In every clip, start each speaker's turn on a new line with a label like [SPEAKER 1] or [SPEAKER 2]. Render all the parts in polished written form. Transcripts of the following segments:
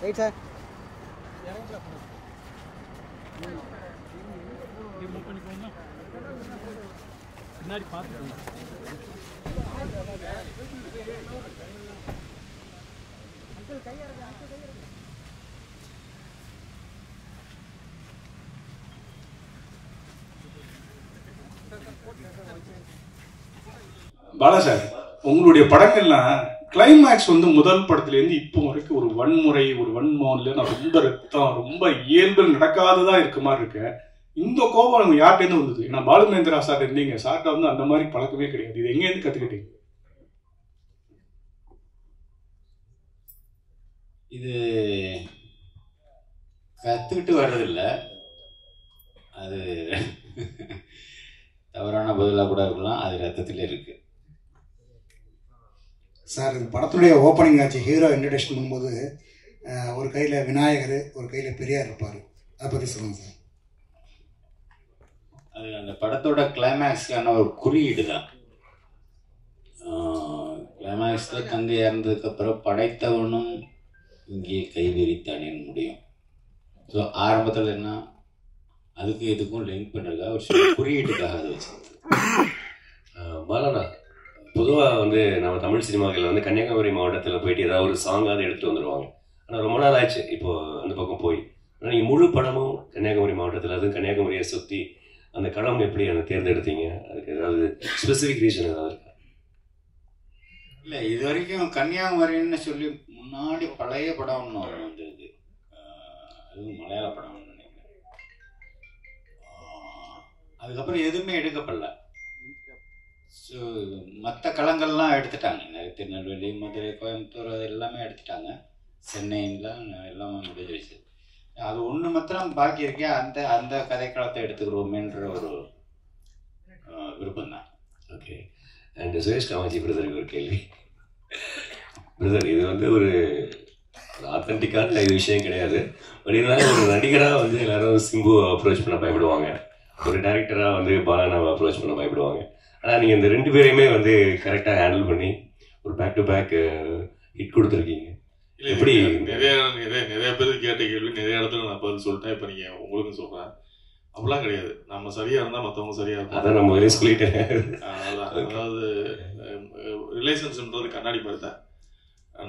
[SPEAKER 1] Right sir.
[SPEAKER 2] பின்னாடி பார்த்துக்கோங்க.
[SPEAKER 3] Bala sir, உங்களுடைய படங்கள்லாம் கிளைமேக்ஸ் வந்து முதல் படத்துலேருந்து இப்போ வரைக்கும் ஒரு வன்முறை, ஒரு வன்மோன்ல நான் ரொம்ப ரத்தம், ரொம்ப இயல்பில் நடக்காததா இருக்க மாதிரி இருக்கு. இந்த கோபம் நம்ம யார்கிட்டேருந்து வந்தது? ஏன்னா பாலுமேந்திரா சார் இருந்தீங்க, சார்ட்ட வந்து அந்த மாதிரி பழக்கமே கிடையாது. இது எங்கேருந்து கற்றுக்கிட்டீங்க?
[SPEAKER 4] இது கற்றுக்கிட்டு வர்றதில்லை, அது தவறான பதிலாக கூட இருக்கலாம், அது ரத்தத்தில் இருக்குது
[SPEAKER 5] சார். இந்த படத்துடைய ஓப்பனிங் ஆச்சு, ஹீரோ இன்ட்ரடக்ஷன் பண்ணும்போது ஒரு கையில் விநாயகர், ஒரு கையில் பெரியார் இருப்பார். அதை பற்றி சொல்லுங்கள் சார்.
[SPEAKER 4] அது அந்த படத்தோட கிளைமேக்ஸ்க்கான ஒரு குறியீடு தான். கிளைமேக்ஸில் தந்தை இறந்ததுக்கப்புறம் படைத்தவனும் இங்கே கைவிரித்தானேன்னு முடியும். ஸோ ஆரம்பத்தில் என்ன அதுக்கு இதுக்கும் லிங்க் பண்ணுறதுக்காக ஒரு சில குறியீட்டுக்காக அதை வச்சுருக்கு.
[SPEAKER 6] பாலனா, பொதுவாக வந்து நம்ம தமிழ் சினிமாக்களில் வந்து கன்னியாகுமரி மாவட்டத்தில் போயிட்டு ஏதாவது ஒரு சாங்காவது எடுத்துகிட்டு வந்துடுவாங்க. ஆனால் ரொம்ப நாள் ஆச்சு இப்போது அந்த பக்கம் போய். ஆனால் நீங்கள் முழு படமும் கன்னியாகுமரி மாவட்டத்தில், அதுவும் கன்னியாகுமரியை சுற்றி அந்த களம் எப்படி அதை தேர்ந்தெடுத்தீங்க? அதுக்கு ஏதாவது ஸ்பெசிஃபிக் ரீசன் ஏதாவது இருக்கா?
[SPEAKER 4] இல்லை, இது வரைக்கும் கன்னியாகுமரின்னு சொல்லி முன்னாடி பழைய படம் ஒன்று வந்திருக்கு, அதுவும் மலையாள படம் நினைக்கிறேன். அதுக்கப்புறம் எதுவுமே எடுக்கப்படல. ஸோ மற்ற களங்கள்லாம் எடுத்துட்டாங்க, திருநெல்வேலி, மதுரை, கோயம்புத்தூர் அது எல்லாமே எடுத்துட்டாங்க. சென்னையில் எல்லாமே முடிஞ்சிருச்சு. அது ஒன்று மாத்திரம் பாக்கி இருக்கே, அந்த அந்த கதைக்களத்தை எடுத்துக்கிறோமேன்ற ஒரு விருப்பம் தான்.
[SPEAKER 6] ஓகே. அண்ட் சுரேஷ் காமாஜி பிரதருக்கு ஒரு கேள்வி. பிரதர், இது வந்து ஒரு ஆத்தென்டிக்கான இது விஷயம் கிடையாது. பட் இருந்தாலும் ஒரு நடிகராக வந்து எல்லாரும் சிம்பு அப்ரோச் பண்ண பயப்படுவாங்க, ஒரு டைரக்டராக வந்து பாலானாவை அப்ரோச் பண்ண பயப்படுவாங்க. ஆனால் நீங்கள் இந்த ரெண்டு பேரையுமே வந்து கரெக்டாக ஹேண்டில் பண்ணி ஒரு பேக் டு பேக் ஹிட் கொடுத்துருக்கீங்க. எப்படி?
[SPEAKER 7] நிறைய பேர் கேட்ட கேள்வி நிறைய இடத்துல நான் பதில் சொல்லிட்டேன். இப்போ நீங்கள் உங்களுக்கும் சொல்கிறேன், அப்படிலாம் கிடையாது. நம்ம சரியாக இருந்தால் மற்றவங்க சரியாக இருக்கும்.
[SPEAKER 6] அதான் நம்ம முதலே சொல்லிட்டேன்.
[SPEAKER 7] அதாவது ரிலேஷன்ஷிப்ன்றது கண்ணாடி மாதிரி தான்.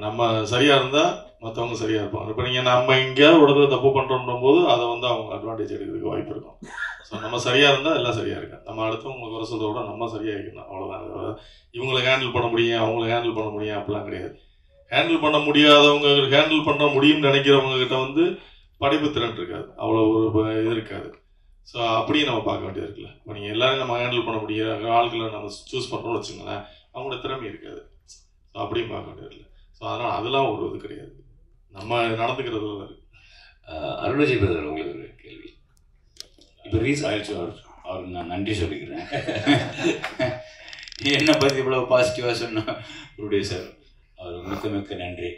[SPEAKER 7] நம்ம சரியாக இருந்தால் மற்றவங்க சரியாக இருப்பாங்க. இப்போ நீங்கள் நம்ம எங்கேயாவது ஒரு இடத்துல தப்பு பண்ணுறோம் போது அதை வந்து அவங்க அட்வான்டேஜ் எடுக்கிறதுக்கு வாய்ப்பு இருக்கும். ஸோ நம்ம சரியாக இருந்தால் எல்லாம் சரியாக இருக்கும். நம்ம அடுத்தவங்களுக்கு வர சொல்கிறத விட நம்ம சரியாக இருக்கணும், அவ்வளோதான். இவங்களை ஹேண்டில் பண்ண முடியும், அவங்கள ஹேண்டில் பண்ண முடியும் அப்படிலாம் கிடையாது. ஹேண்டில் பண்ண முடியாதவங்க, ஹேண்டில் பண்ண முடியும்னு நினைக்கிறவங்க கிட்ட வந்து படைப்பு திறன் இருக்காது, அவ்வளோ ஒரு இது இருக்காது. ஸோ அப்படியே நம்ம பார்க்க வேண்டியது இருக்குல்ல. இப்போ நீங்கள் எல்லாரும் நம்ம ஹேண்டில் பண்ண முடிய ஆட்களை நம்ம சூஸ் பண்ணுறோம்னு வச்சுங்களேன், அவங்களோட திறமை இருக்காது. ஸோ அப்படியும் பார்க்க வேண்டியது இல்லை. ஸோ அதனால் அதெல்லாம் ஒரு இது கிடையாது, நம்ம நடந்துக்கிறதுல தான் இருக்குது.
[SPEAKER 6] அருணாஜி பிரதர், உங்களுக்கு ஒரு கேள்வி.
[SPEAKER 4] இப்போ ரீஸ் ஆயிடுச்சு, அவருக்கு நான் நன்றி சொல்லிக்கிறேன். என்னை பற்றி இவ்வளோ பாசிட்டிவாக சொன்ன ப்ரொடியூசர், அவருக்கு மிக்க மிக்க நன்றி.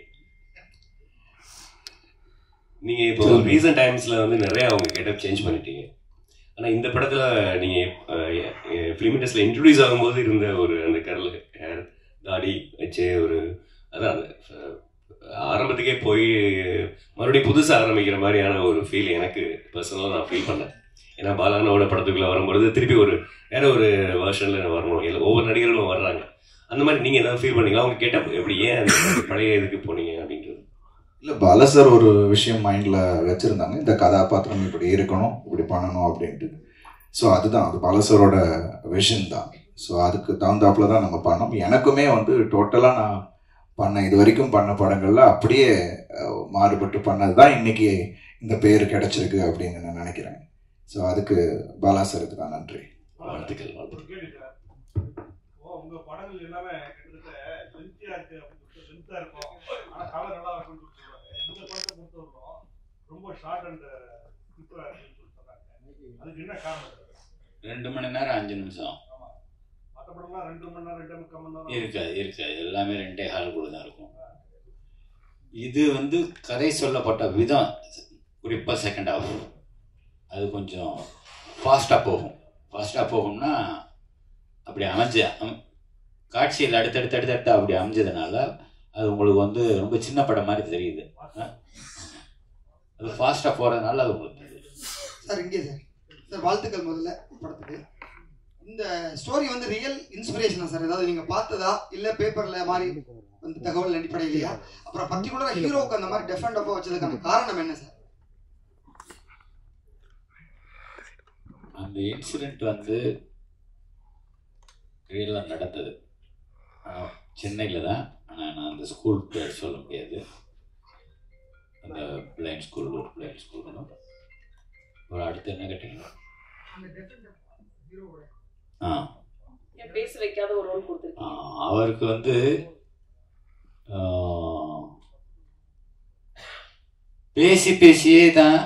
[SPEAKER 6] நீங்கள் இப்போ ரீசன்ட் டைம்ஸில் வந்து நிறையா அவங்க கெட்டப் சேஞ்ச் பண்ணிட்டீங்க. ஆனால் இந்த படத்தில் நீங்கள் ஃபிலிம் இண்டஸ்ட்ரியில் இன்ட்ரடியூஸ் ஆகும்போது இருந்த ஒரு அந்த கரல் ஹேர் தாடி வச்சு ஒரு அதான் ஆரம்பத்துக்கே போய் மறுபடியும் புதுசாக ஆரம்பிக்கிற மாதிரியான ஒரு ஃபீல் எனக்கு பர்சனலாக நான் ஃபீல் பண்ணேன். ஏன்னா பாலானாவோட படத்துக்குள்ளே வரும்பொழுது திருப்பி ஒரு வேற ஒரு வெர்ஷனில் வரணும், இல்லை ஒவ்வொரு நடிகர்களும் வர்றாங்க. அந்த மாதிரி நீங்கள் எதாவது ஃபீல் பண்ணீங்களா? அவங்க கேட்டால் எப்படி ஏன் அந்த பழைய இதுக்கு போனீங்க அப்படின்றது?
[SPEAKER 8] இல்லை, பாலா சார் ஒரு விஷயம் மைண்டில் வச்சுருந்தாங்க, இந்த கதாபாத்திரம் இப்படி இருக்கணும், இப்படி பண்ணணும் அப்படின்ட்டு. ஸோ அதுதான், அது பாலா சாரோட விஷன் தான். ஸோ அதுக்கு தகுந்தாப்புல தான் நம்ம பண்ணோம். எனக்குமே வந்து டோட்டலாக நான் இது வரைக்கும் பண்ண படங்களில் அப்படியே மாறுபட்டு பண்ணது தான் இன்னைக்கு இந்த பேர் கிடைச்சிருக்கு அப்படின்னு நான் நினைக்கிறேன். ஸோ அதுக்கு பாலா சாருக்கு தான் நன்றி.
[SPEAKER 6] வாழ்த்துக்கள்.
[SPEAKER 7] உங்க படங்கள் எல்லாமே கிட்டத்தட்ட லென்த்தியா இருக்கு அப்படின்னு லென்த்தா இருக்கும், ஆனா கலர் நல்லா இருக்குன்னு சொல்லுவாங்க. இந்த படத்தை பொறுத்தவரைக்கும் ரொம்ப ஷார்ட் அண்ட் சிம்பிளா இருக்குன்னு சொல்றாங்க. அதுக்கு என்ன காரணம்?
[SPEAKER 4] 2 மணி நேரம் 5 நிமிஷம்.
[SPEAKER 7] மற்ற படம்லாம் 2 மணி நேரம் 2.5 மணி நேரம்
[SPEAKER 4] இருக்காது. எல்லாமே 2.5 தான் இருக்கும். இது வந்து கதை சொல்லப்பட்ட விதம், குறிப்பாக செகண்ட் ஹாஃப் அது கொஞ்சம் ஃபாஸ்ட்டாக போகும்னா அப்படி காட்சியில் அடுத்தடுத்து அப்படி அமைஞ்சதுனால அது உங்களுக்கு வந்து ரொம்ப சின்ன படம் மாதிரி தெரியுது. அது ஃபாஸ்ட்டாக போகிறதுனால அது உங்களுக்கு தெரியுது.
[SPEAKER 1] சார் இங்கே சார் வாழ்த்துக்கள் முதல்ல படத்துக்கு. இந்த ஸ்டோரி வந்து ரியல் இன்ஸ்பிரேஷனா சார்? ஏதாவது நீங்கள் பார்த்ததா இல்லை பேப்பரில் மாதிரி வந்து தகவல் அடிப்படையிலையா? அப்புறம் பர்டிகுலராக ஹீரோவுக்கு அந்த மாதிரி டெஃபரெண்ட் அப்போ வச்சதுக்கான காரணம் என்ன சார்?
[SPEAKER 4] அந்த இன்சிடெண்ட் வந்து ரியலாக நடந்தது. சென்னையில் தான். ஆனால் நான் அந்த ஸ்கூல் பேர் சொல்ல முடியாது. அந்த பிளைண்ட் ஸ்கூல், ஒரு பிளைண்ட் ஸ்கூல். ஒரு அடுத்து என்ன கேட்டீங்க?
[SPEAKER 9] பேச வைக்காத ஒரு ரோல் கொடுத்துருக்கீங்க.
[SPEAKER 4] அவருக்கு வந்து பேசியே தான்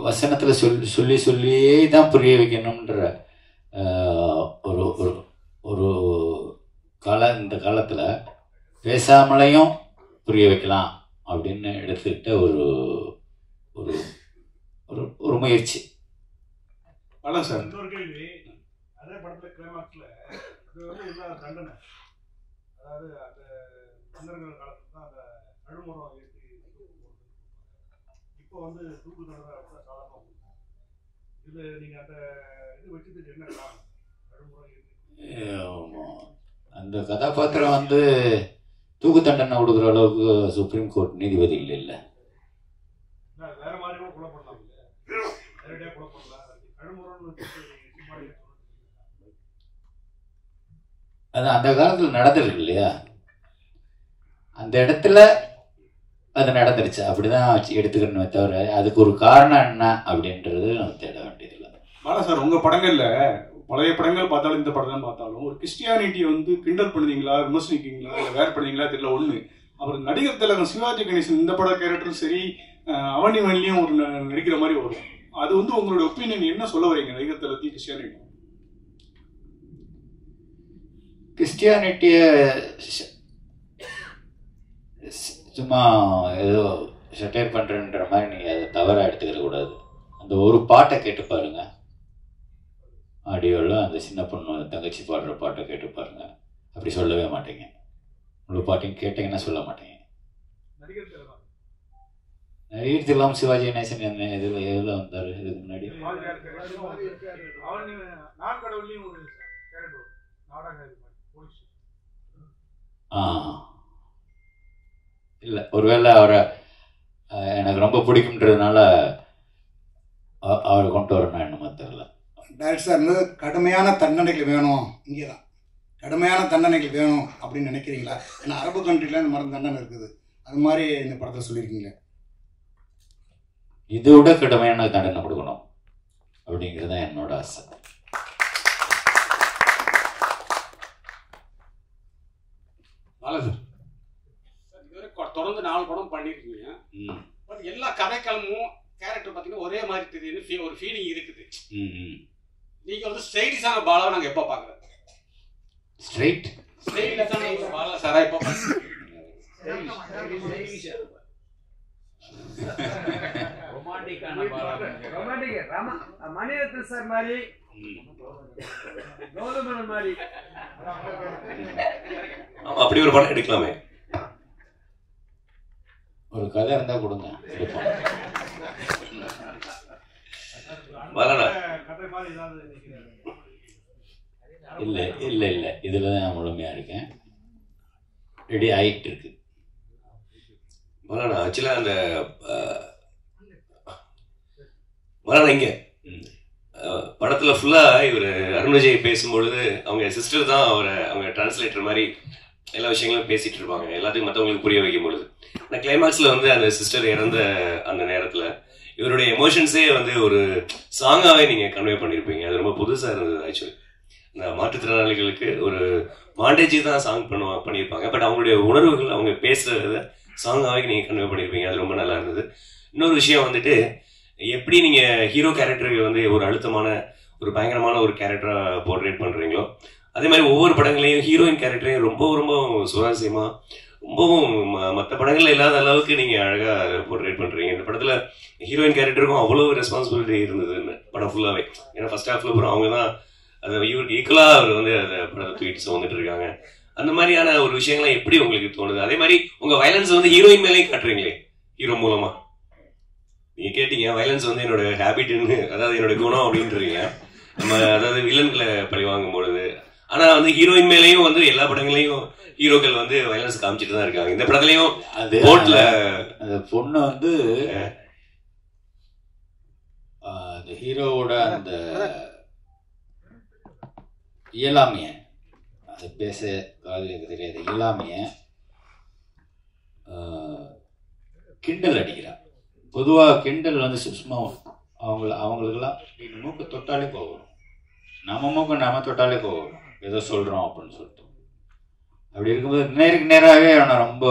[SPEAKER 4] வசனத்தில் சொல்லியே தான் புரிய வைக்கணுன்ற ஒரு ஒரு ஒரு இந்த காலத்தில் பேசாமலையும் புரிய வைக்கலாம் அப்படின்னு எடுத்துக்கிட்ட ஒரு ஒரு ஒரு ஒரு முயற்சி.
[SPEAKER 3] அதான் சார்.
[SPEAKER 10] இன்னொரு கேள்வி, அதே படத்தில் கிளைமாக்ஸில் அது வந்து என்ன தண்டனை, அதாவது அந்த மன்னர்கள் காலத்தில் தான் அந்த நடுமுறம் ஏற்றி இப்போ வந்து தூக்கு தண்டனை சாதாரணமாக இது நீங்கள் அந்த இது வச்சதுக்கு என்ன காரணம்? நடுமுறம் ஏற்றி
[SPEAKER 4] அந்த கதாபாத்திரம் வந்து தூக்கு தண்டனை கொடுக்குற அளவுக்கு சுப்ரீம் கோர்ட் நீதிபதி இல்லை.
[SPEAKER 10] வேற மாதிரி கூட கொலை பண்ணலாம், நேரடியாக கொலை பண்ணலாம்.
[SPEAKER 4] அது அந்த காலத்தில் நடந்திருக்கு இல்லையா? அந்த இடத்துல அது நடந்துருச்சு, அப்படிதான் எடுத்துக்கணுமே தவிர அதுக்கு ஒரு காரணம் என்ன அப்படின்றது நம்ம தேட வேண்டியதில்லை.
[SPEAKER 3] பாலா சார், உங்க படங்கள்ல பழைய படங்கள் பார்த்தாலும் இந்த படம் பார்த்தாலும் ஒரு கிறிஸ்டியானிட்டியை வந்து கிண்டல் பண்ணுவீங்களா, விமர்சனிக்கீங்களா, இல்லை வேறு பண்ணுவீங்களா தெரியல ஒன்று. அப்புறம் நடிகர் திலகம் சிவாஜி கணேசன் இந்த பட கேரக்டரும் சரி, அவனி வன்லியும் ஒரு நடிக்கிற மாதிரி வரும். அது வந்து உங்களோட ஒப்பீனியன் என்ன சொல்ல வரீங்க நடிகர் திலகத்தையும் கிறிஸ்டியானிட்டி?
[SPEAKER 4] கிறிஸ்டியானிட்டியை சும்மா ஏதோ ஷட்டேர் பண்ணுறன்ற மாதிரி நீங்கள் அதை தவறாக எடுத்துக்கிற கூடாது. அந்த ஒரு பாட்டை கேட்டு பாருங்க, ஆடியோவில் அந்த சின்ன பொண்ணு தங்கச்சி பாடுற பாட்டை கேட்டு பாருங்க. அப்படி சொல்லவே மாட்டீங்க. முழு பாட்டையும் கேட்டீங்கன்னா சொல்ல மாட்டீங்க. நடிகர் திலகம் சிவாஜி கணேசன் என்ன எதில் வந்தார் இதுக்கு முன்னாடி? இல்லை, ஒருவேளை அவரை எனக்கு ரொம்ப பிடிக்கும்ன்றதுனால அவரை கொண்டு வரணும் என்னமோ தெரியல.
[SPEAKER 5] டைரக்டர் சார் கடுமையான தண்டனைகள் வேணும், இங்கே தான் கடுமையான தண்டனைகள் வேணும் அப்படின்னு நினைக்கிறீங்களா? ஏன்னா அரபு கண்ட்ரில இந்த மாதிரி தண்டனை இருக்குது, அது மாதிரி இந்த படத்தில் சொல்லியிருக்கீங்க.
[SPEAKER 4] இதை விட கடுமையான தண்டனை கொடுக்கணும் அப்படிங்கிறது தான் என்னோட ஆசை.
[SPEAKER 2] இதுவரை தொடர்ந்து 4 படம் பண்ணியிருக்கீங்க. பட் எல்லா கதைக்களமும் கேரக்டர் பார்த்தீங்கன்னா ஒரே மாதிரி தெரியுதுன்னு ஒரு ஃபீலிங் இருக்குது. நீங்க வந்து ஸ்ட்ரெயிட்டான பாலாவை நாங்கள் எப்போ பார்க்குறோம்? ஸ்ட்ரெயிட்டான பாலா சாரா எப்போ பார்க்குறோம்?
[SPEAKER 11] மணிரத்னம் சார் மாதிரி, கௌதமன் மாதிரி
[SPEAKER 6] அப்படி ஒரு படம் எடுக்கலாமே.
[SPEAKER 4] ஒரு கதை இருந்தா கொடுங்க. இல்லை இல்லை இல்லை, இதில் தான் நான் முழுமையாக இருக்கேன். ரெடி ஆகிட்டு இருக்கு.
[SPEAKER 6] ஆக்சுவலாக அந்த மலானா இங்கே படத்தில் ஃபுல்லாக இவர் அருண் விஜய் பேசும்பொழுது அவங்க சிஸ்டர் தான் அவங்க டிரான்ஸ்லேட்டர் மாதிரி எல்லா விஷயங்களும் பேசிகிட்டு இருப்பாங்க, எல்லாத்தையும் மற்றவங்களுக்கு புரிய வைக்கும் பொழுது. ஆனால் கிளைமாக்ஸில் வந்து அந்த சிஸ்டர் இறந்த அந்த நேரத்தில் இவருடைய எமோஷன்ஸே வந்து ஒரு சாங்காகவே நீங்கள் கன்வே பண்ணியிருப்பீங்க. அது ரொம்ப புதுசாக இருந்தது. ஆக்சுவலி இந்த மாற்றுத்திறனாளிகளுக்கு ஒரு மாண்டேஜி தான் சாங் பண்ணியிருப்பாங்க. பட் அவங்களுடைய உணர்வுகள் அவங்க பேசுகிறத சாங்காகவே நீங்கள் கன்வே பண்ணியிருப்பீங்க. அது ரொம்ப நல்லா இருந்தது. இன்னொரு விஷயம் வந்துட்டு, எப்படி நீங்கள் ஹீரோ கேரக்டருக்கு வந்து ஒரு அழுத்தமான ஒரு பயங்கரமான ஒரு கேரக்டராக போர்ட்ரேட் பண்ணுறீங்களோ, அதே மாதிரி ஒவ்வொரு படங்களையும் ஹீரோயின் கேரக்டரையும் ரொம்ப ரொம்ப சுவாரஸ்யமாக ரொம்பவும் மற்ற படங்கள்ல இல்லாத அளவுக்கு நீங்கள் அழகாக போர்ட்ரேட் பண்ணுறீங்க. இந்த படத்தில் ஹீரோயின் கேரக்டருக்கும் அவ்வளோ ரெஸ்பான்சிபிலிட்டி இருந்தது படம் ஃபுல்லாகவே. ஏன்னா ஃபர்ஸ்ட் ஹாஃப்ல அப்புறம் அவங்க தான் அதை இவருக்கு ஈக்குவலாக அவர் வந்து அதை படத்தை தூக்கிட்டு வந்துட்டு இருக்காங்க. அந்த மாதிரியான ஒரு விஷயங்கள்லாம் எப்படி உங்களுக்கு தோணுது? அதே மாதிரி உங்க வயலன்ஸ் வந்து ஹீரோயின் மேலேயும் காட்டுறீங்களே ஹீரோ மூலமா. நீங்க கேட்டீங்க வயலன்ஸ் வந்து என்னோட ஹேபிட்னு, அதாவது என்னோட குணம் அப்படின்றீங்க. நம்ம அதாவது வில்லன்களை பழி வாங்கும் பொழுது, ஆனா வந்து ஹீரோயின் மேலேயும் வந்து எல்லா படங்களையும் ஹீரோக்கள் வந்து வயலன்ஸ் காமிச்சிட்டு தான் இருக்காங்க. இந்த படத்துலயும்
[SPEAKER 4] அது
[SPEAKER 6] போட்ல
[SPEAKER 4] அந்த பொண்ணு வந்து அந்த ஹீரோவோட அந்த இயலாமைய, அது பேச காதுக்கு தெரியாது இயலாமைய கிண்டல் அடிக்கிறான். பொதுவாக கிண்டல் வந்து சும்மா அவங்களுக்கெல்லாம் மூக்கு தொட்டாலே போகும், நம்ம மூக்கு நம்ம தொட்டாலே போகும் ஏதோ சொல்கிறோம் அப்படின்னு சொல்லிட்டு. அப்படி இருக்கும்போது நேருக்கு நேராகவே அவனை ரொம்ப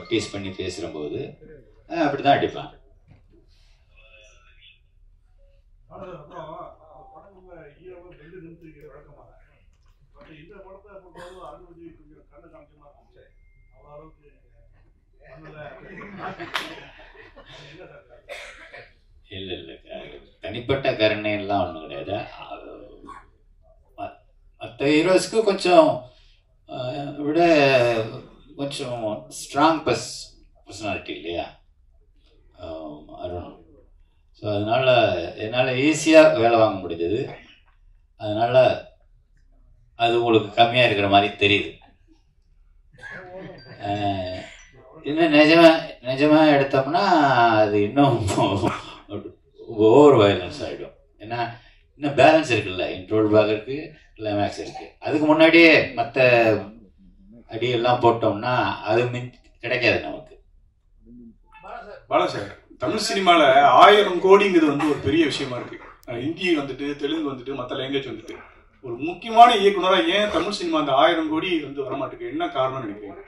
[SPEAKER 4] டீஸ் பண்ணி பேசுகிற போது அப்படி தான் அடிப்பான். இல்லை இல்லை, தனிப்பட்ட கருணை எல்லாம் ஒன்றும் கிடையாது. மற்ற ஹீரோஸ்க்கு கொஞ்சம் விட கொஞ்சம் ஸ்ட்ராங் பர்சனாலிட்டி இல்லையா அருண். ஸோ அதனால் என்னால் ஈஸியாக வேலை வாங்க முடிஞ்சது. அதனால் அது உங்களுக்கு கம்மியாக இருக்கிற மாதிரி தெரியுது. இன்னும் நிஜமாக எடுத்தோம்னா அது இன்னும் ஓவர் வயலன்ஸ் ஆகிடும். ஏன்னா இன்னும் பேலன்ஸ் இருக்குல்ல, இன்ட்ரோல் பார்க்கறதுக்கு கிளைமேக்ஸ் இருக்குது. அதுக்கு முன்னாடியே மற்ற அடியெல்லாம் போட்டோம்னா அது கிடைக்காது நமக்கு.
[SPEAKER 3] பாலா சார், தமிழ் சினிமால 1000 கோடிங்கிறது வந்து ஒரு பெரிய விஷயமா இருக்கு. ஹிந்தி வந்துட்டு, தெலுங்கு வந்துட்டு, மற்ற லாங்குவேஜ் வந்துட்டு, ஒரு முக்கியமான இயக்குனரா ஏன் தமிழ் சினிமா அந்த 1000 கோடி வந்து வரமாட்டேங்குது? என்ன காரணம் நினைக்கிறீங்க?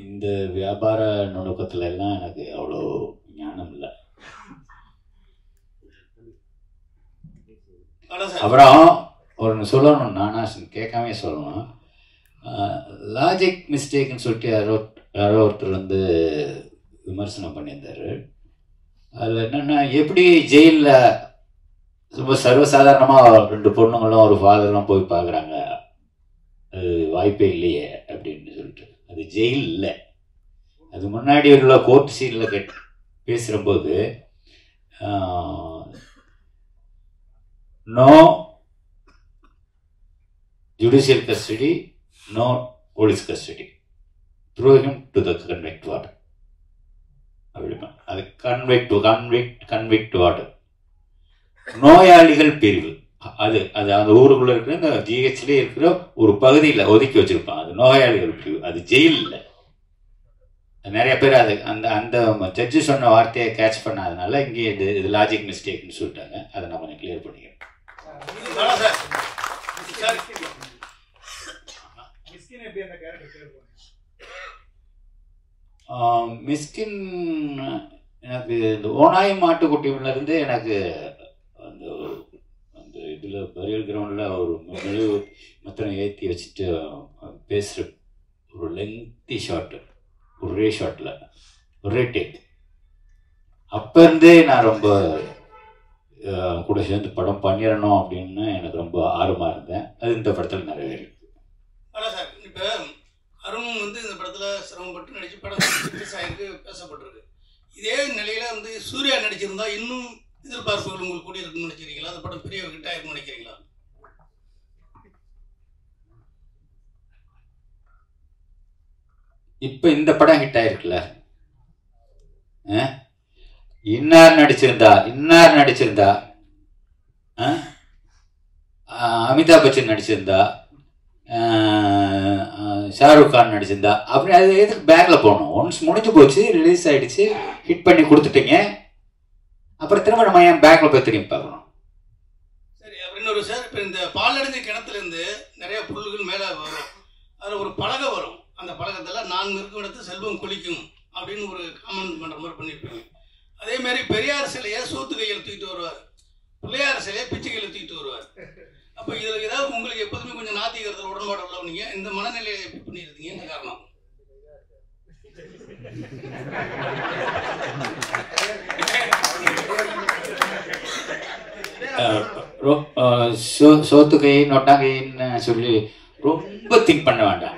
[SPEAKER 4] இந்த வியாபார நுணுக்கத்துல எல்லாம் எனக்கு அவ்வளோ ஞானம் இல்லை. அப்புறம் ஒன்று சொல்லணும், நானா கேட்காமே சொல்லணும். லாஜிக் மிஸ்டேக்னு சொல்லிட்டு யாரோ ஒருத்தர் வந்து விமர்சனம் பண்ணியிருந்தாரு. அதில் என்னென்னா, எப்படி ஜெயிலில் ரொம்ப சர்வசாதாரணமாக 2 பொண்ணுங்களும் ஒரு ஃபாதரும் போய் பார்க்குறாங்க, அது வாய்ப்பே இல்லையே அப்படின்னு சொல்லிட்டு. அது ஜெயில் இல்லை, அது முன்னாடி உள்ள கோர்ட் சீனில் பேசுகிறபோது no judicial custody, no police custody, throw him to the convict ward. அப்படிமா அது கன்விக்ட் வார்டு. நோயாளிகள் பிரிவு, அது அந்த ஊருக்குள்ள இருக்கிற இந்த ஜிஹெச்லேயே இருக்கிற ஒரு பகுதியில் ஒதுக்கி வச்சிருப்பான். அது நோயாளிகள் பிரிவு, அது ஜெயில் இல்லை. நிறைய பேர் அது அந்த ஜட்ஜு சொன்ன வார்த்தையை கேட்ச் பண்ணாதனால இங்கே இது லாஜிக் மிஸ்டேக்னு சொல்லிட்டாங்க. அதை நான் கொஞ்சம் கிளியர் பண்ணிக்கிறேன். மிஸ்கின் எனக்கு இந்த ஓனாய் மாட்டுக்குட்டியிலேருந்து எனக்கு அந்த அந்த இதில் பரியல் கிரவுண்டில் ஒரு மெழுகு மத்தனை ஏற்றி வச்சுட்டு பேசுகிற ஒரு லெங்க்தி ஷாட்டு, ஒரே ஷாட்டில் ஒரே டேக், அப்போ இருந்தே நான் ரொம்ப கூட சேர்ந்து படம் பண்ணிடணும் அப்படின்னு எனக்கு ரொம்ப ஆர்வமாக இருந்தேன். அது இந்த படத்தில் நிறைவேறி.
[SPEAKER 5] அதான் சார், இப்போ அருண் வந்து இந்த படத்தில் சிரமப்பட்டு நடிச்சு படம் சக்ஸஸ் ஆகிருக்கு, பேசப்பட்டிருக்கு. இதே நிலையில் வந்து சூர்யா நடிச்சிருந்தா இன்னும் எதிர்பார்ப்புகள் உங்களுக்கு கூடி இருக்குன்னு நினைக்கிறீங்களா? அந்த படம் பெரிய ஹிட் ஆயிருக்குன்னு நினைக்கிறீங்களா?
[SPEAKER 4] இப்போ இந்த படம் ஹிட் ஆயிருக்குல்ல, இன்னார் நடிச்சிருந்தா அமிதாப் பச்சன் நடிச்சிருந்தா, ஷாருக் கான் நடிச்சிருந்தா, அப்படி அது எதுக்கு பேக்கில் போகணும்? ஒன்ஸ் முடிஞ்சு போச்சு, ரிலீஸ் ஆகிடுச்சு, ஹிட் பண்ணி கொடுத்துட்டீங்க, அப்புறம் திரும்ப நம்ம ஏன் பேக்கில் போய் திரும்பி பார்க்கணும்?
[SPEAKER 5] சரி, அப்படின்னு ஒரு சார், இப்போ இந்த பாலடைஞ்ச கிணத்துலேருந்து நிறைய புல்லுகள் மேலே வரும், அதில் ஒரு பலகை வரும். அந்த பலகத்தில் நான் இருக்கும் இடத்து செல்வம் குளிக்கும் அப்படின்னு ஒரு காமெண்ட் பண்ணுற மாதிரி பண்ணியிருப்பாங்க. அதே மாதிரி பெரியார் சிலையை சோத்து கையில் தூக்கிட்டு வருவார், பிள்ளையார் சிலையை பிச்சை கையில் தூக்கிட்டு வருவார். அப்போ இதில் ஏதாவது உங்களுக்கு எப்போதுமே கொஞ்சம் நாத்திகரத்தில் உடன்பாடு உள்ளவங்க இந்த மனநிலையை எப்படி பண்ணியிருந்தீங்க? என்ன காரணம்?
[SPEAKER 4] சோத்து கை நொட்டாங்கைன்னு சொல்லி ரொம்ப திங்க் பண்ண வேண்டாம்.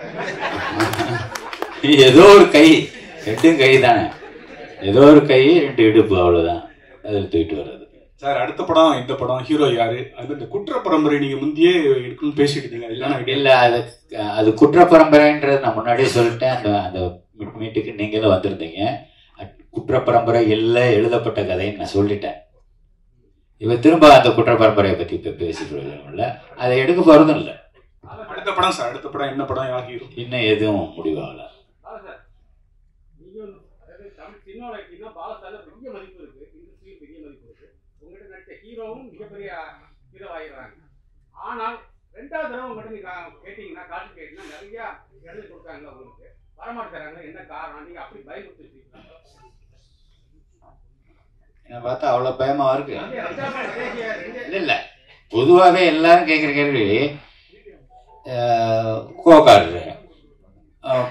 [SPEAKER 4] ஏதோ ஒரு கை, 2 கை தானே, ஏதோ ஒரு கை 2 இடுப்பு, அவ்வளவுதான். அதில் தூக்கிட்டு வர்றது.
[SPEAKER 3] சார் அடுத்த படம் இந்த படம் ஹீரோ யாரு? அது இந்த குற்ற பரம்பரை நீங்க முந்தையே இருக்குன்னு பேசிட்டு இருந்தீங்க.
[SPEAKER 4] இல்ல அது குற்ற பரம்பரைன்றது நான் முன்னாடியே சொல்லிட்டேன். அந்த மீட்டுக்கு நீங்களும் வந்திருந்தீங்க. குற்ற பரம்பரை இல்லை, எழுதப்பட்ட கதைன்னு நான் சொல்லிட்டேன். இவ திரும்ப அந்த குற்ற பரம்பரையை பத்தி பேசிக்கல, அதை எடுக்க போறதும் இல்லை.
[SPEAKER 3] அடுத்த படம் சார், அடுத்த படம் என்ன படம், யார் ஹீரோ?
[SPEAKER 4] இன்னும் எதுவும் முடிவாகல.
[SPEAKER 2] ஹீரோவும் மிகப்பெரிய ஹீரோ ஆகிடுறாங்க. ஆனால் 2வது தடவை உங்கள்கிட்ட நீங்க கேட்டீங்கன்னா, காட்டு கேட்டீங்கன்னா நிறைய எழுதி கொடுத்தாங்க, உங்களுக்கு வரமாட்டாங்க. என்ன காரணம்? நீங்க அப்படி பயமுறுத்தி
[SPEAKER 4] என்ன பார்த்தா அவ்வளவு பயமா இருக்கு? இல்ல பொதுவாகவே எல்லாரும் கேட்குற கேள்வி, கோக்காரு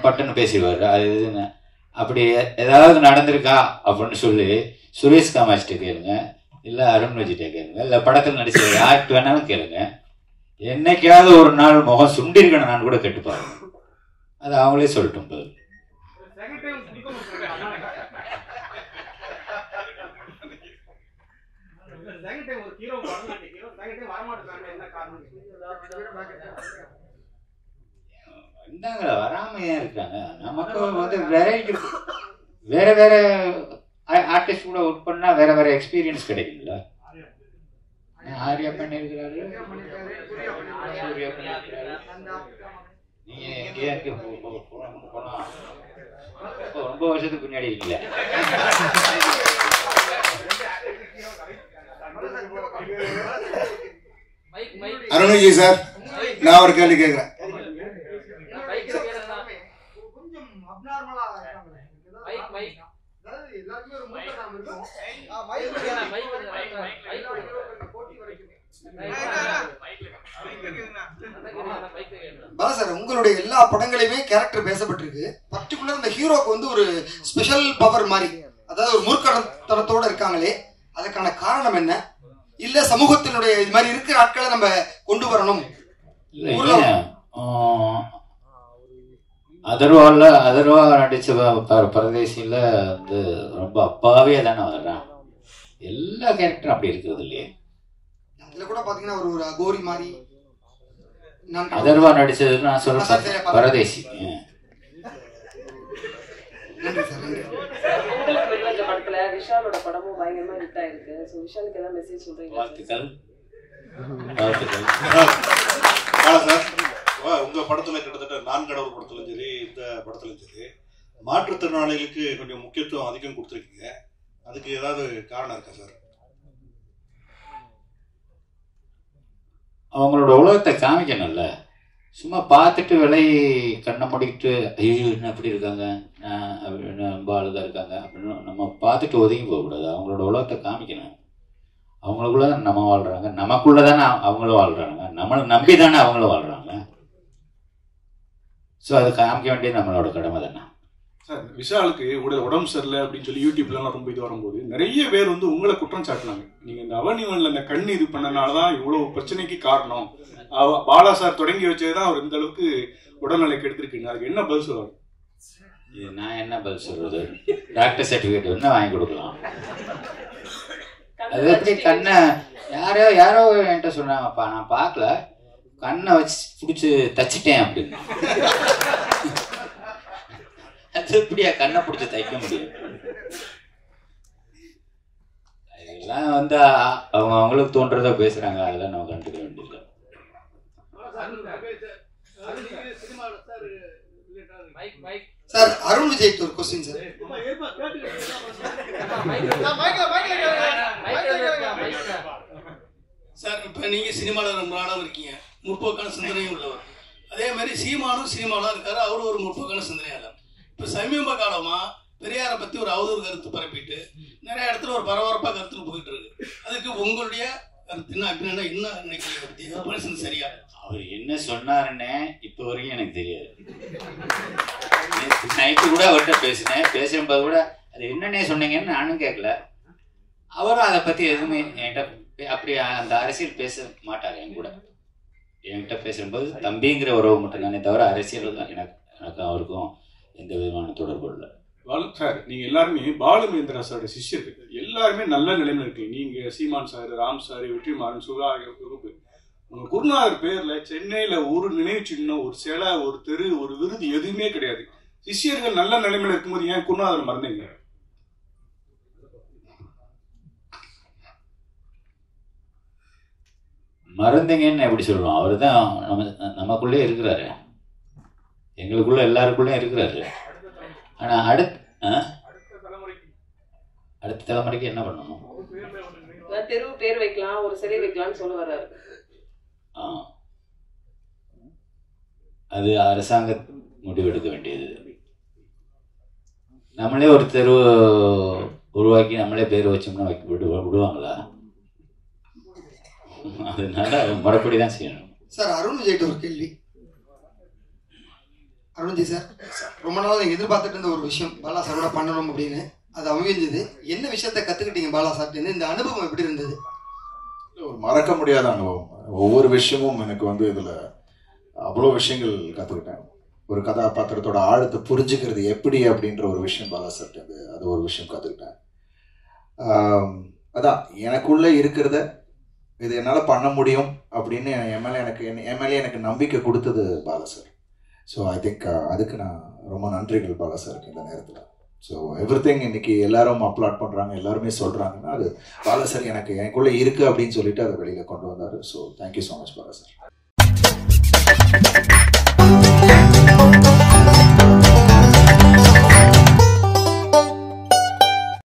[SPEAKER 4] பட்டுன்னு பேசிடுவார், அது இதுன்னு. அப்படி ஏதாவது நடந்திருக்கா அப்படின்னு சொல்லி சுரேஷ் காமாட்சிட்ட கேளுங்க, இல்லை அருண் விஜய்கிட்ட கேளுங்க, இல்லை படத்தில் நடிச்ச யார்கிட்ட வேணாலும் கேளுங்க. என்னைக்காவது ஒரு நாள் முகம் சுண்டிருக்கணும் நான் கூட கேட்டுப்பாரு. அது அவங்களே சொல்லட்டும். பதில் இருந்தாங்களா, வராம ஏன் இருக்காங்க? நமக்கு வந்து வெரைட்டி, வேற வேற ஆர்டிஸ்ட் கூட ஒர்க் பண்ணா வேற வேற எக்ஸ்பீரியன்ஸ் கிடைக்குங்களா? ஆர்யா பண்ணிருக்கிறாரு, சூர்யா பண்ணிருக்கிறாரு. நீங்க எங்கேயா போனா ரொம்ப வருஷத்துக்கு முன்னாடி இருக்கீங்களா?
[SPEAKER 11] அருண் விஜய் சார், நான் ஒரு கேள்வி கேட்கிறேன்.
[SPEAKER 1] பாலா சார், உங்களுடைய எல்லா படங்களையுமே கேரக்டர் பேசப்பட்டிருக்கு. பர்டிகுலர் இந்த ஹீரோக்கு வந்து ஒரு ஸ்பெஷல் பவர் மாதிரி, அதாவது ஒரு மூர்க்கத்தனத்தோட இருக்காங்களே, அதுக்கான காரணம் என்ன? இல்ல சமூகத்தினுடைய இது மாதிரி இருக்கிற ஆட்களை நம்ம கொண்டு வரணும்?
[SPEAKER 4] அதர்வா நடிச்ச பரதேசியில வந்து ரொம்ப அப்பாவே தானே வர்றான். எல்லா கேரக்டரும் அப்படி இருக்கிறது இல்லையே.
[SPEAKER 1] அதுல கூட பாத்தீங்கன்னா ஒரு அகோரி மாதிரி
[SPEAKER 4] அதர்வா நடிச்சது நான் சொல்றேன் பரதேசி.
[SPEAKER 9] படத்துல விஷாலோட படமும் பயங்கரமா ஹிட் ஆயிருக்கு. சோ விஷாலுக்கு ஏதாவது மெசேஜ் சொல்றீங்க?
[SPEAKER 4] வாழ்த்துக்கள்.
[SPEAKER 10] உங்க படத்துல கிட்டத்தட்ட 4 கடவுள் படத்துலையும் சரி, இந்த படத்துலையும் சரி, மாற்றுத்திறனாளிகளுக்கு கொஞ்சம் முக்கியத்துவம் அதிகம் கொடுத்துருக்கீங்க. அதுக்கு ஏதாவது காரணம் இருக்கா சார்?
[SPEAKER 4] அவங்களோட உலகத்தை காமிக்கணும்ல. சும்மா பார்த்துட்டு விலை கண்ணை முடிக்கிட்டு ஐயோ என்ன அப்படி இருக்காங்க, ரொம்ப அழுதாக இருக்காங்க அப்படின்னு நம்ம பார்த்துட்டு ஒதுங்கி போகக்கூடாது. அவங்களோட உலகத்தை காமிக்கணும். அவங்களுக்குள்ள தான் நம்ம வாழ்கிறாங்க, நமக்குள்ளே தானே அவங்களும் வாழ்கிறாங்க, நம்மளை நம்பி தானே அவங்களும் வாழ்கிறாங்க. ஸோ அது காமிக்க வேண்டியது நம்மளோட கடமை தானே.
[SPEAKER 3] சார், விஷாலுக்கு உடம்பு சரியில்லை அப்படின்னு சொல்லி யூடியூப்லாம் ரொம்ப இது வரும்போது நிறைய பேர் வந்து உங்களை குற்றம் சாட்டினாங்க. நீங்க இந்த அவனிவன்ல இந்த கண் இது பண்ணனாலதான் இவ்வளவு பிரச்சனைக்கு காரணம், பாலா சார் தொடங்கி வச்சதுதான் அவர் இந்த அளவுக்கு உடல்நிலை கெடுத்திருக்குங்க. அதுக்கு என்ன பதில் சொல்லுவாங்க?
[SPEAKER 4] இது நான் என்ன பதில் சொல்றது? டாக்டர் சர்டிஃபிகேட் வேணா வாங்கி கொடுக்கலாம். அது எப்படி கண்ணை யாரோ என்கிட்ட சொன்னாங்கப்பா, நான் பார்க்கல, கண்ணை வச்சு பிடிச்சி தச்சிட்டேன் அப்படின்னு. அது எப்படியா கண்ணை பிடிச்சி தைக்க முடியும்? அதெல்லாம் வந்து அவங்களுக்கு தோன்றதை பேசுறாங்க, அதெல்லாம் நம்ம கண்டுக்க வேண்டியது.
[SPEAKER 1] சார், அருண் விஜய்க்கு ஒரு கொஸ்டின் சார்.
[SPEAKER 5] சார், இப்போ நீங்கள் சினிமாவில் ரொம்ப நாளாக இருக்கீங்க, முற்போக்கான சிந்தனையும் உள்ளவர். அதே மாதிரி சீமானும் சினிமாவில் இருக்காரு, அவரும் ஒரு முற்போக்கான சிந்தனையாளர். இப்போ சமீப காலமாக பெரியாரை பற்றி ஒரு அவதூறு கருத்து பரப்பிட்டு நிறைய இடத்துல ஒரு பரபரப்பாக கருத்துன்னு போயிட்டு இருக்கு. அதுக்கு உங்களுடைய கருத்து என்ன அப்படின்னா என்ன நினைக்கிறீங்க பற்றி? மனுஷன் சரியா?
[SPEAKER 4] அவர் என்ன சொன்னாருன்னு இப்போ வரைக்கும் எனக்கு தெரியாது. நைட்டு கூட அவர்கிட்ட பேசும்போது கூட அது என்னன்னே சொன்னீங்கன்னு நானும் கேட்கல. அவரும் அதை பற்றி எதுவுமே என்கிட்ட அப்படி அந்த அரசியல் பேச மாட்டார் என் கூட. என்கிட்ட பேசும்போது தம்பிங்கிற உறவு மட்டும்தானே தவிர அரசியல் எனக்கு அவருக்கும் எந்த விதமான தொடர்பு இல்லை.
[SPEAKER 3] பாலு சார், நீங்கள் எல்லாருமே பாலுமகேந்திரா சாரோட சிஷ்யர்கள், எல்லாருமே நல்ல நிலைமையில் இருக்கீங்க. நீங்கள் சீமான் சார், ராம் சார், வெற்றிமாறன், சுகா குரூப், உங்கள் குருநாதர் பேரில் சென்னையில் ஒரு நினைவு சின்னம், ஒரு சிலை, ஒரு தெரு, ஒரு விருது எதுவுமே கிடையாது. சிஷ்யர்கள் நல்ல நிலைமையில் இருக்கும்போது ஏன் குருநாதர் மறந்தீங்க?
[SPEAKER 4] மறந்தீங்கன்னு எப்படி சொல்லுவோம்? அவர் தான் நமக்குள்ளே இருக்கிறாரு, எங்களுக்குள்ள எல்லாருக்குள்ளேயும் இருக்கிறாரு. ஆனால் அடுத்த தலைமுறைக்கு என்ன பண்ணணும்?
[SPEAKER 9] தெரு பேர் வைக்கலாம், ஒரு சிலை வைக்கலாம்னு சொல்ல வர்றாரு.
[SPEAKER 4] அது அரசாங்க முடிவெடுக்க வேண்டியது. நம்மளே ஒரு தெரு உருவாக்கி நம்மளே பேர் வச்சோம்னா விடுவாங்களா? அதனால முறைப்படி தான் செய்யணும்.
[SPEAKER 1] சார், அருண் விஜய்கிட்ட ஒரு கேள்வி. அருண் விஜய் சார், ரொம்ப நாள் நீங்கள் எதிர்பார்த்துட்டு இருந்த ஒரு விஷயம் பாலா சாரோட பண்ணணும் அப்படின்னு, அது அமைஞ்சது. என்ன விஷயத்த கற்றுக்கிட்டீங்க பாலா சார்ட்டு? இந்த அனுபவம் எப்படி இருந்தது?
[SPEAKER 8] ஒரு மறக்க முடியாத அனுபவம். ஒவ்வொரு விஷயமும் எனக்கு வந்து இதில் அவ்வளோ விஷயங்கள் கற்றுக்கிட்டேன். ஒரு கதாபாத்திரத்தோட ஆழத்தை புரிஞ்சுக்கிறது எப்படி அப்படின்ற ஒரு விஷயம் பாலா சார்ட்டு அது ஒரு விஷயம் கற்றுக்கிட்டேன். அதான் எனக்குள்ளே இருக்கிறத இது என்னால் பண்ண முடியும் அப்படின்னு என் மேலே எனக்கு நம்பிக்கை கொடுத்தது Bala sir. So I think அதுக்கு நான் ரொம்ப நன்றிகள் பாலா சாருக்கு இந்த நேரத்தில். ஸோ எவ்ரிதிங் இன்னைக்கு எல்லாரும் அப்லாட் பண்ணுறாங்க, எல்லாருமே சொல்கிறாங்கன்னா அது பாலா சார் எனக்குள்ளே இருக்குது அப்படின்னு சொல்லிட்டு அதை வெளியில் கொண்டு வந்தார். So thank you so much Bala sir.